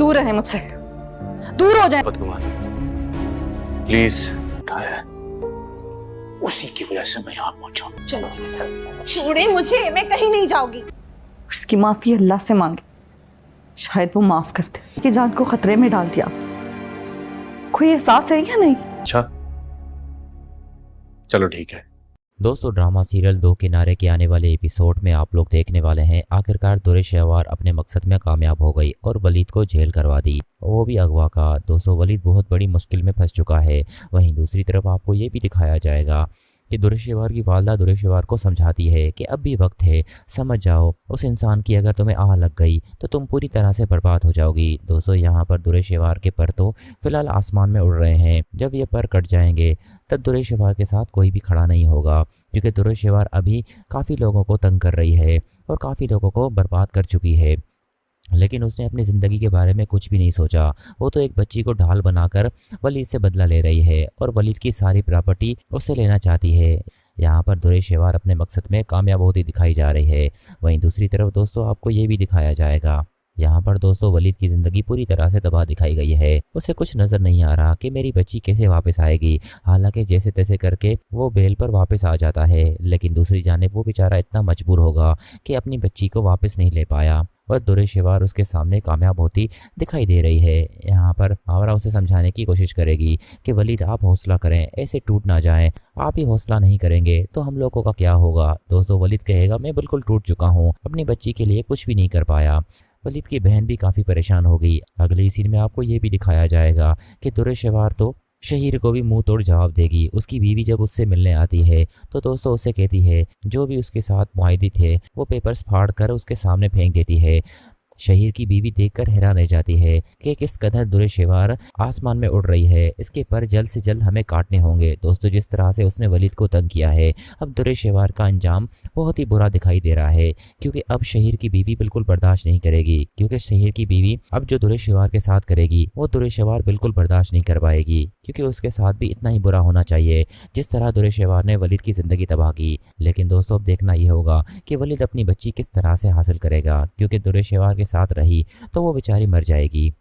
दूर रहें मुझसे, दूर हो जाएं। बदगुमान प्लीज उठाया, उसी की वजह से मैं यहाँ पहुंचा। चलो मेरे साथ, छोड़े मुझे, मैं कहीं नहीं जाऊंगी। उसकी माफी अल्लाह से मांगे, शायद वो माफ कर दे। कि जान को खतरे में डाल दिया, कोई एहसास है या नहीं? अच्छा चलो ठीक है। दोस्तों ड्रामा सीरियल दो किनारे के आने वाले एपिसोड में आप लोग देखने वाले हैं आखिरकार दुरेश शहवार अपने मकसद में कामयाब हो गई और वलीद को जेल करवा दी, वो भी अगवा का। दोस्तों वलीद बहुत बड़ी मुश्किल में फंस चुका है। वहीं दूसरी तरफ आपको ये भी दिखाया जाएगा कि दुरेश शहवार की वालदा दुरेश शहवार को समझाती है कि अब भी वक्त है, समझ जाओ उस इंसान की अगर तुम्हें आह लग गई तो तुम पूरी तरह से बर्बाद हो जाओगी। दोस्तों यहाँ पर दुरेश शहवार के पर तो फिलहाल आसमान में उड़ रहे हैं, जब ये पर कट जाएंगे तब दुरेश शहवार के साथ कोई भी खड़ा नहीं होगा, क्योंकि दुरेश शहवार अभी काफ़ी लोगों को तंग कर रही है और काफ़ी लोगों को बर्बाद कर चुकी है। लेकिन उसने अपनी ज़िंदगी के बारे में कुछ भी नहीं सोचा। वो तो एक बच्ची को ढाल बनाकर वलीद से बदला ले रही है और वलीद की सारी प्रॉपर्टी उससे लेना चाहती है। यहाँ पर दुरेश शहवार अपने मकसद में कामयाब होती दिखाई जा रही है। वहीं दूसरी तरफ दोस्तों आपको ये भी दिखाया जाएगा, यहाँ पर दोस्तों वलीद की ज़िंदगी पूरी तरह से तबाह दिखाई गई है। उसे कुछ नज़र नहीं आ रहा कि मेरी बच्ची कैसे वापस आएगी। हालांकि जैसे तैसे करके वो बेल पर वापस आ जाता है, लेकिन दूसरी जानिब वो बेचारा इतना मजबूर होगा कि अपनी बच्ची को वापस नहीं ले पाया और दुरेश शहवार उसके सामने कामयाब होती दिखाई दे रही है। यहाँ पर आवरा उसे समझाने की कोशिश करेगी कि वलीद आप हौसला करें, ऐसे टूट ना जाएं, आप ही हौसला नहीं करेंगे तो हम लोगों का क्या होगा। दोस्तों वलीद कहेगा मैं बिल्कुल टूट चुका हूँ, अपनी बच्ची के लिए कुछ भी नहीं कर पाया। वलीद की बहन भी काफ़ी परेशान हो गई। अगले सीन में आपको ये भी दिखाया जाएगा कि दुरेश शहवार तो शहीर को भी मुंह तोड़ जवाब देगी। उसकी बीवी जब उससे मिलने आती है तो दोस्तों उससे कहती है जो भी उसके साथ मुआहदे थे वो पेपर्स फाड़ कर उसके सामने फेंक देती है। शहीर की बीवी देखकर हैरान रह जाती है कि किस कदर दुरेश शहवार आसमान में उड़ रही है, इसके पर जल्द से जल्द हमें काटने होंगे। दोस्तों जिस तरह से उसने वलीद को तंग किया है, अब दुरेश शहवार का अंजाम बहुत ही बुरा दिखाई दे रहा है, क्योंकि अब शहीर की बीवी बिल्कुल बर्दाश्त नहीं करेगी। क्योंकि शहीर की बीवी अब जो दुरेश शहवार के साथ करेगी वो दुरेश शहवार बिल्कुल बर्दाश्त नहीं कर पाएगी, क्योंकि उसके साथ भी इतना ही बुरा होना चाहिए जिस तरह दुरेश शहवार ने वलीद की ज़िंदगी तबाह की। लेकिन दोस्तों अब देखना ये होगा कि वलीद अपनी बच्ची किस तरह से हासिल करेगा, क्योंकि दुरेश शहवार के साथ रही तो वो बेचारी मर जाएगी।